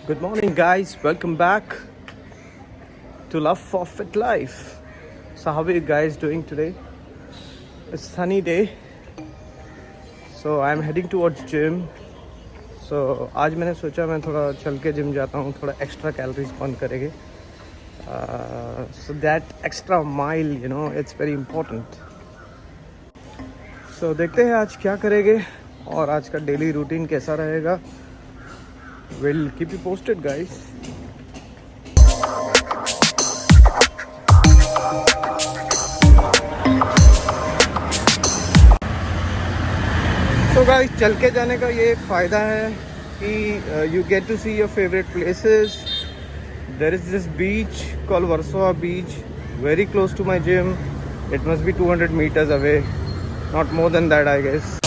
Good morning, guys. Welcome back to Love for Fit Life. So, how are you guys doing today? It's a sunny day. So, I'm heading towards gym. So, आज मैंने सोचा मैं थोड़ा चल के gym जाता हूँ, थोड़ा एक्स्ट्रा कैलोरीज बर्न करेंगे. So that extra mile, it's very important. So, देखते हैं आज क्या करेंगे और आज का डेली रूटीन कैसा रहेगा. We'll keep you posted, guys. So guys, चल के जाने का ये एक फ़ायदा है कि you get to see your favorite places. There is this beach called Warsaw Beach, very close to my gym. It must be 200 meters away, not more than that, I guess.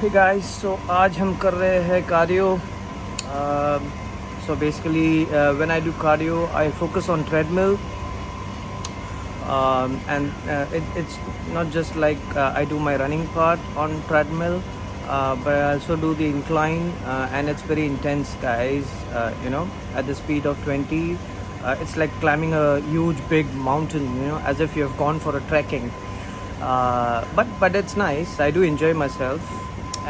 Hey guys, so आज हम कर रहे हैं cardio. So basically, when I do cardio, I focus on treadmill, and it's not just like I do my running part on treadmill, but I also do the incline, and it's very intense, guys. At the speed of 20, it's like climbing a huge big mountain, as if you have gone for a trekking. But it's nice. I do enjoy myself.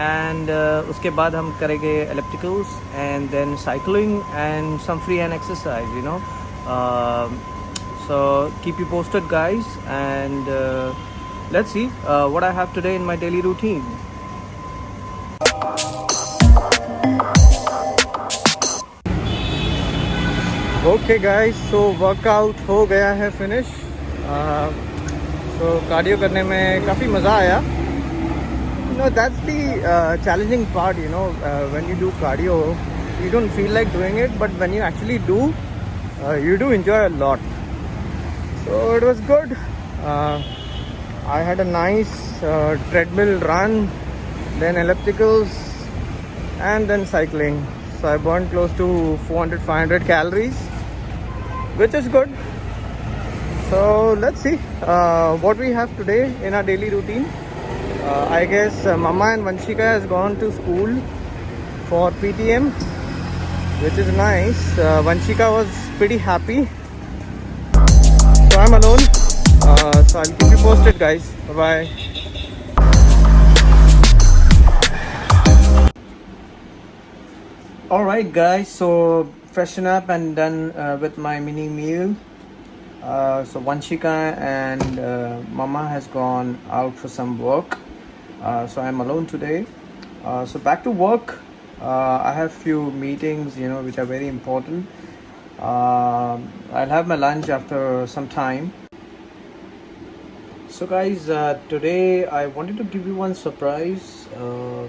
And उसके बाद हम करेंगे ellipticals and then cycling and some free hand exercise. So keep you posted, guys, and let's see what I have today in my daily routine. Okay guys, so workout हो गया है finish. So cardio करने में काफ़ी मज़ा आया. That's the challenging part, when you do cardio, you don't feel like doing it, but when you actually do, you do enjoy a lot. So it was good. I had a nice treadmill run, then ellipticals, and then cycling. So I burned close to 400-500 calories, which is good. So let's see what we have today in our daily routine. I guess Mama and Vanshika has gone to school for PTM, which is nice. Vanshika was pretty happy. So I'm alone. So I'll keep you posted, guys. Bye-bye. Alright guys, so freshen up and done with my mini meal. So Vanshika and Mama has gone out for some work. So I'm alone today. So back to work. I have few meetings, which are very important. I'll have my lunch after some time. So guys, today I wanted to give you one surprise. So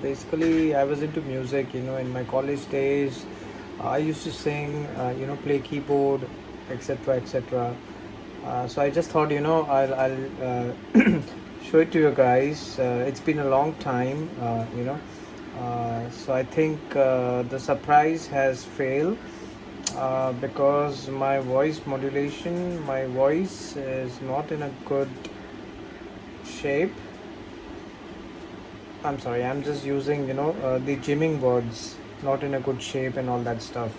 basically I was into music, in my college days. I used to sing, play keyboard, etc, etc. So I just thought, I'll show it to you guys. It's been a long time, so I think the surprise has failed because my voice modulation, my voice is not in a good shape. I'm sorry, I'm just using the gymming words, not in a good shape and all that stuff.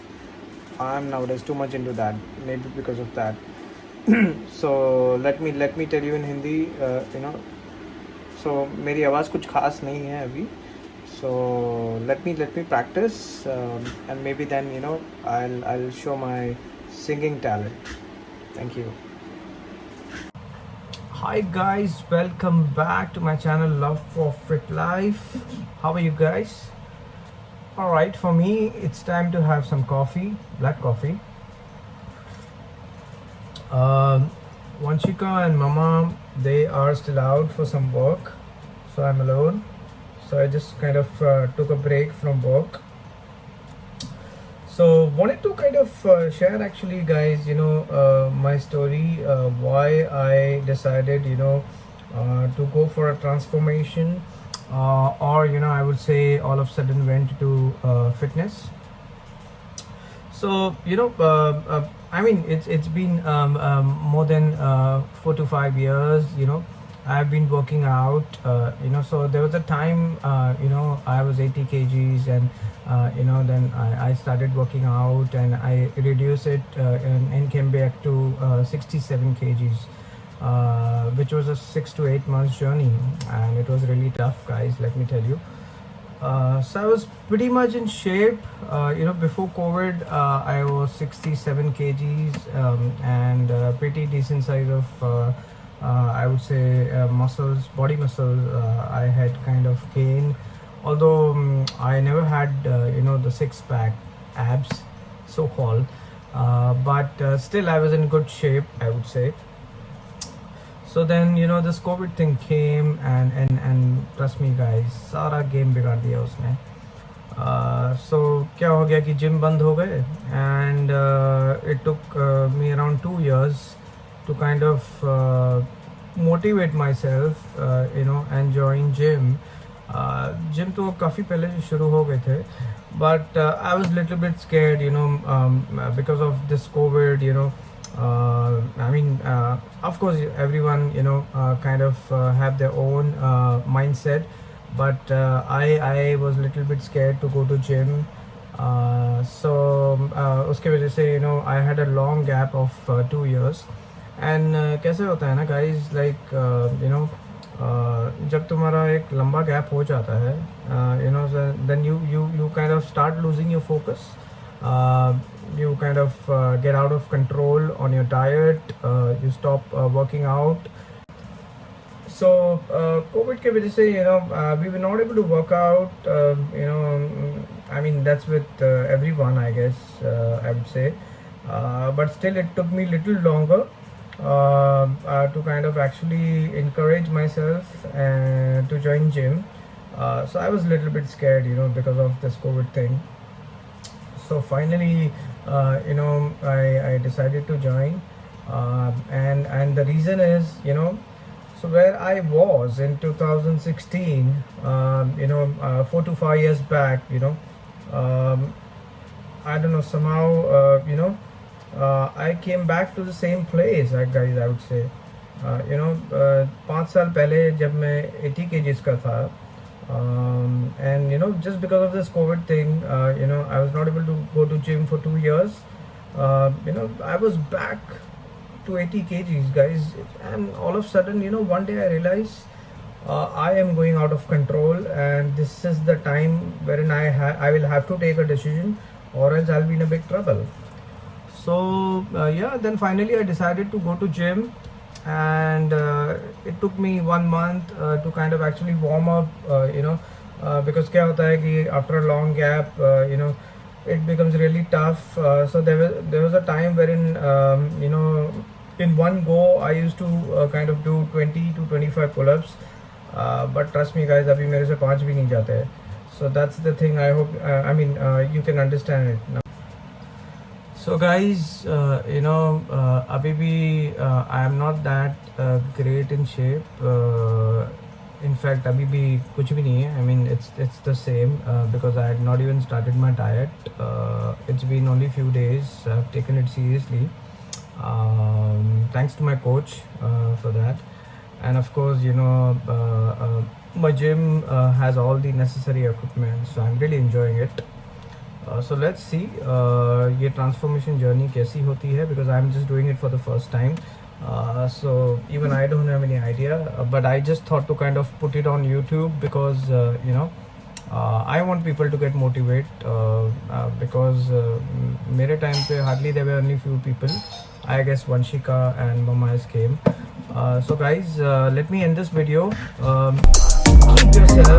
I'm nowadays too much into that, maybe because of that. So let me tell you in Hindi, so मेरी आवाज़ कुछ खास नहीं है अभी. So let me practice, and maybe then I'll show my singing talent. Thank you. Hi guys, welcome back to my channel Love for Fit Life. How are you guys? Alright, for me it's time to have some coffee, black coffee. Vanshika and Mama, they are still out for some work, so I'm alone. So I just kind of took a break from work. So wanted to kind of share actually, guys, my story, why I decided, to go for a transformation, or I would say all of a sudden went to fitness. So I mean it's been more than 4 to 5 years. I've been working out. So there was a time I was 80 kgs, and then I started working out, and I reduced it and came back to 67 kgs, which was a 6 to 8 months journey, and it was really tough, guys, let me tell you. So I was pretty much in shape. Before COVID, I was 67 kgs, and pretty decent size of, I would say, body muscles. I had kind of gained, although I never had, the six-pack abs, so-called. But still, I was in good shape, I would say. So then this COVID thing came, and trust me guys, सारा game बिगाड़ दिया उसने. So क्या हो गया कि gym बंद हो गए, and it took me around 2 years to kind of motivate myself, and join gym. Gym तो काफ़ी पहले से शुरू हो गए थे, but I was little bit scared, because of this COVID. I mean, of course, everyone kind of have their own mindset, but I was little bit scared to go to gym. So उसके वजह से I had a long gap of 2 years. And कैसे होता है ना guys, like जब तुम्हारा एक लंबा गैप हो जाता है, then you kind of start losing your focus. You kind of get out of control on your diet. You stop working out. So COVID के वजह से we were not able to work out. I mean that's with everyone, I guess, I would say. But still it took me little longer to kind of actually encourage myself to join gym. So I was a little bit scared, because of this COVID thing. So finally, I decided to join, and the reason is, so where I was in 2016, 4 to 5 years back, I don't know, somehow, I came back to the same place, guys, I would say. 5 साल पहले जब मैं 80 kgs का था, and just because of this COVID thing, I was not able to go to gym for 2 years. I was back to 80 kgs, guys, and all of a sudden, one day I realized I am going out of control, and this is the time wherein I will have to take a decision, or else I'll be in a big trouble. So then finally I decided to go to gym, and it took me 1 month to kind of actually warm up, because क्या होता है कि after a long gap, it becomes really tough. So there was a time wherein in one go I used to kind of do 20 to 25 pull-ups, but trust me guys, अभी मेरे से 5 भी नहीं जाते हैं. So that's the thing. I hope you can understand it now. So guys, अभी भी I am not that great in shape. In fact, अभी भी कुछ भी नहीं है. I mean, it's the same because I had not even started my diet. It's been only few days. I've taken it seriously. Thanks to my coach for that, and of course, my gym has all the necessary equipment, so I'm really enjoying it. So let's see ये transformation journey कैसी होती है, because I'm just doing it for the first time. So even I don't have any idea, but I just thought to kind of put it on YouTube because I want people to get motivated, because मेरे time पे hardly there were only few people. I guess Vanshika and Mamais came. So guys, let me end this video. Keep yourself